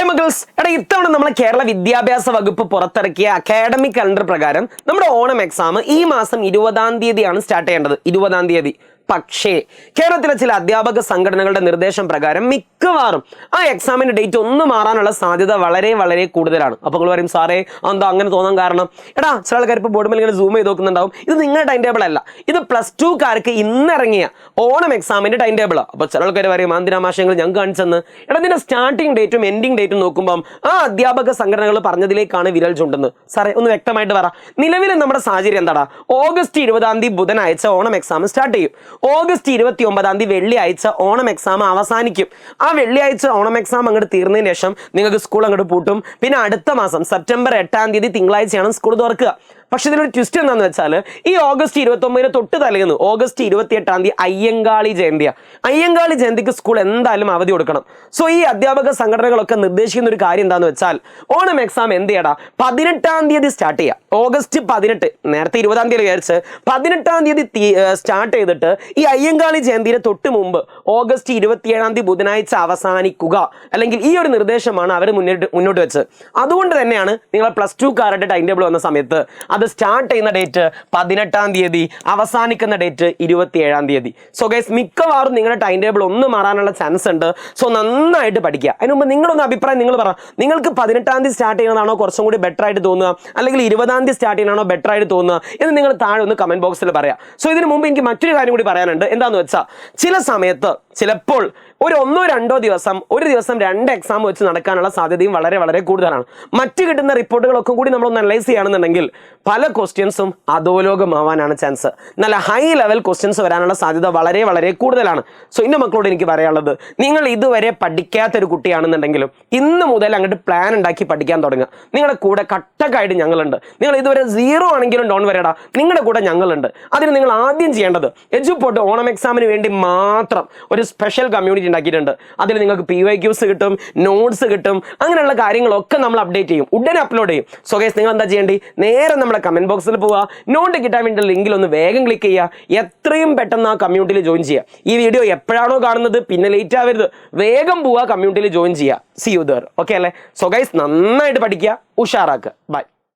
Hi മഗൾസ്, ഇത്തവണ നമ്മളെ കേരള വിദ്യാഭ്യാസ വകുപ്പ് പുറത്തിറക്കിയ അക്കാഡമിക് കലണ്ടർ പ്രകാരം നമ്മുടെ ഓണം എക്സാം ഈ മാസം 20-ാം തീയതിയാണ് സ്റ്റാർട്ട് ചെയ്യേണ്ടത്. 20-ാം തീയതി. പക്ഷേ കേരളത്തിലെ ചില അധ്യാപക സംഘടനകളുടെ നിർദ്ദേശം പ്രകാരം മിക്കവാറും ആ എക്സാമിന്റെ ഡേറ്റ് ഒന്ന് മാറാനുള്ള സാധ്യത വളരെ വളരെ കൂടുതലാണ്. അപ്പോൾ നിങ്ങൾ പറയും, സാറേ എന്താ അങ്ങനെ തോന്നാൻ കാരണം? ചില ആൾക്കാർ ഇപ്പോൾ ബോർഡ് മേൽ ഇങ്ങനെ സൂം ചെയ്ത് നോക്കുന്നുണ്ടാവും. ഇത് നിങ്ങളുടെ ടൈം ടേബിൾ അല്ല, ഇത് +2കാർക്ക് ഇന്നിറങ്ങിയ ഓണം എക്സാമിന്റെ ടൈം ടേബിളാണ്. അപ്പോൾ ചില ആൾക്കാർ പറയും, ആന്തിരാമാശയങ്ങൾ ഞാൻ കാണിച്ചെന്ന്. ഇതിന്റെ സ്റ്റാർട്ടിംഗ് ഡേറ്റും എൻഡിങ് ഡേറ്റും നോക്കുമ്പോൾ ആ അധ്യാപക സംഘടനകൾ പറഞ്ഞതിലേക്കാണ് വിരൽ ചൂണ്ടുന്നത്. സാറേ ഒന്ന് വ്യക്തമായിട്ട് പറ, നിലവിൽ നമ്മുടെ സാഹചര്യം എന്താടാ? ഓഗസ്റ്റ് 20-ാം തീയതി ബുധനാഴ്ച ഓണം എക്സാം സ്റ്റാർട്ട് ചെയ്യും. ഓഗസ്റ്റ് 29-ാം തീയതി വെള്ളിയാഴ്ച ഓണം എക്സാം അവസാനിക്കും. ആ വെള്ളിയാഴ്ച ഓണം എക്സാം അങ്ങോട്ട് തീർന്നതിന് ശേഷം നിങ്ങൾക്ക് സ്കൂൾ അങ്ങോട്ട് പൂട്ടും. പിന്നെ അടുത്ത മാസം സെപ്റ്റംബർ 8-ാം തീയതി തിങ്കളാഴ്ചയാണ് സ്കൂൾ തുറക്കുക. പക്ഷെ ഇതിലൊരു ട്വിസ്റ്റ് എന്താണെന്ന് വെച്ചാൽ, ഈ ഓഗസ്റ്റ് 29-ന് തൊട്ട് തലേന്ന് ഓഗസ്റ്റ് 28-ാം തീയതി അയ്യങ്കാളി ജയന്തിയാണ്. അയ്യങ്കാളി ജയന്തിക്ക് സ്കൂൾ എന്തായാലും അവധി കൊടുക്കണം. സോ ഈ അധ്യാപക സംഘടനകളൊക്കെ നിർദ്ദേശിക്കുന്ന ഒരു കാര്യം എന്താണെന്ന് വെച്ചാൽ, ഓണം എക്സാം എന്ത് ചെയ്യടാ, 18-ാം തീയതി സ്റ്റാർട്ട് ചെയ്യുക. ഓഗസ്റ്റ് 18, നേരത്തെ 20-ാം തീയതി വിചാരിച്ച് 18-ാം തീയതി സ്റ്റാർട്ട് ചെയ്തിട്ട് ഈ അയ്യങ്കാളി ജയന്തിയുടെ തൊട്ട് മുമ്പ് ഓഗസ്റ്റ് 27-ാം തീയതി ബുധനാഴ്ച അവസാനിക്കുക. അല്ലെങ്കിൽ ഈ ഒരു നിർദ്ദേശമാണ് അവർ മുന്നോട്ട് വെച്ചത്. അതുകൊണ്ട് തന്നെയാണ് നിങ്ങൾ +2കാരുടെ ടൈം ടേബിൾ വന്ന സമയത്ത് അത് സ്റ്റാർട്ട് ചെയ്യുന്ന ഡേറ്റ് 18-ാം തീയതി, അവസാനിക്കുന്ന ഡേറ്റ് 27-ാം തീയതി. സോ ഗൈസ്, മിക്കവാറും നിങ്ങളുടെ ടൈം ടേബിൾ ഒന്ന് മാറാനുള്ള ചാൻസ് ഉണ്ട്. സോ നന്നായിട്ട് പഠിക്കുക. അതിന് മുമ്പ് നിങ്ങളൊന്ന് അഭിപ്രായം നിങ്ങൾ പറ. നിങ്ങൾക്ക് 18-ാം തീയതി സ്റ്റാർട്ട് ചെയ്യുന്നതാണോ കുറച്ചും കൂടി ബെറ്റർ ആയിട്ട് തോന്നുക, അല്ലെങ്കിൽ 20-ാം തീയതി സ്റ്റാർട്ട് ചെയ്യുന്നതാണോ ബെറ്റർ ആയിട്ട് തോന്നുക എന്ന് നിങ്ങൾ താഴെ ഒന്ന് കമന്റ് ബോക്സിൽ പറയാം. സോ ഇതിന് മുമ്പ് എനിക്ക് മറ്റൊരു കാര്യം കൂടി പറയാനുണ്ട്. എന്താണെന്ന് വെച്ചാൽ, ചില സമയത്ത് ചിലപ്പോൾ ഒരു 1-2 ദിവസം, ഒരു ദിവസം 2 എക്സാം വെച്ച് നടക്കാനുള്ള സാധ്യതയും വളരെ വളരെ കൂടുതലാണ്. മറ്റ് കിട്ടുന്ന റിപ്പോർട്ടുകളൊക്കെ കൂടി നമ്മളൊന്ന് അനലൈസ് ചെയ്യുകയാണെന്നുണ്ടെങ്കിൽ പല ക്വസ്റ്റ്യൻസും അധോലോകമാവാനാണ് ചാൻസ്. നല്ല ഹൈ ലെവൽ ക്വസ്റ്റ്യൻസ് വരാനുള്ള സാധ്യത വളരെ വളരെ കൂടുതലാണ്. സോ എൻ്റെ മക്കളോട് എനിക്ക് പറയാനുള്ളത്, നിങ്ങൾ ഇതുവരെ പഠിക്കാത്തൊരു കുട്ടിയാണെന്നുണ്ടെങ്കിലും ഇന്ന് മുതൽ അങ്ങോട്ട് പ്ലാൻ ഉണ്ടാക്കി പഠിക്കാൻ തുടങ്ങുക. നിങ്ങളുടെ കൂടെ കട്ടക്കായിട്ട് ഞങ്ങളുണ്ട്. നിങ്ങൾ ഇതുവരെ 0 ആണെങ്കിലും ഡോൺ വരേടാ, നിങ്ങളുടെ കൂടെ ഞങ്ങളുണ്ട്. അതിന് നിങ്ങൾ ആദ്യം ചെയ്യേണ്ടത്, എജുപോർട്ട് ഓണം എക്സാമിന് വേണ്ടി മാത്രം ഒരു സ്പെഷ്യൽ കമ്മ്യൂണിറ്റി ഉണ്ടാക്കിയിട്ടുണ്ട്. അതിൽ നിങ്ങൾക്ക് PYQs കിട്ടും, നോട്ട്സ് കിട്ടും, അങ്ങനെയുള്ള കാര്യങ്ങളൊക്കെ നമ്മൾ അപ്ഡേറ്റ് ചെയ്യും, ഉടനെ അപ്ലോഡ് ചെയ്യും. സോ ഗൈസ്, നിങ്ങൾ എന്താ ചെയ്യേണ്ടി, നേരെ നമ്മുടെ കമന്റ് ബോക്സിൽ പോവുക, നോട്ട് കിട്ടാൻ വേണ്ടി ലിങ്കിൽ ഒന്ന് വേഗം ക്ലിക്ക് ചെയ്യുക, എത്രയും പെട്ടെന്ന് ആ കമ്മ്യൂണിറ്റിയിൽ ജോയിൻ ചെയ്യുക. ഈ വീഡിയോ എപ്പോഴാണോ കാണുന്നത് പിന്നെ ലേറ്റ് ആവരുത്, വേഗം പോവുക, കമ്മ്യൂണിറ്റിയിൽ ജോയിൻ ചെയ്യുക. See you there. ഓക്കെ അല്ലേ? സോ ഗൈസ്, നന്നായിട്ട് പഠിക്കുക, ഉഷാറാക്കുക. ബൈ.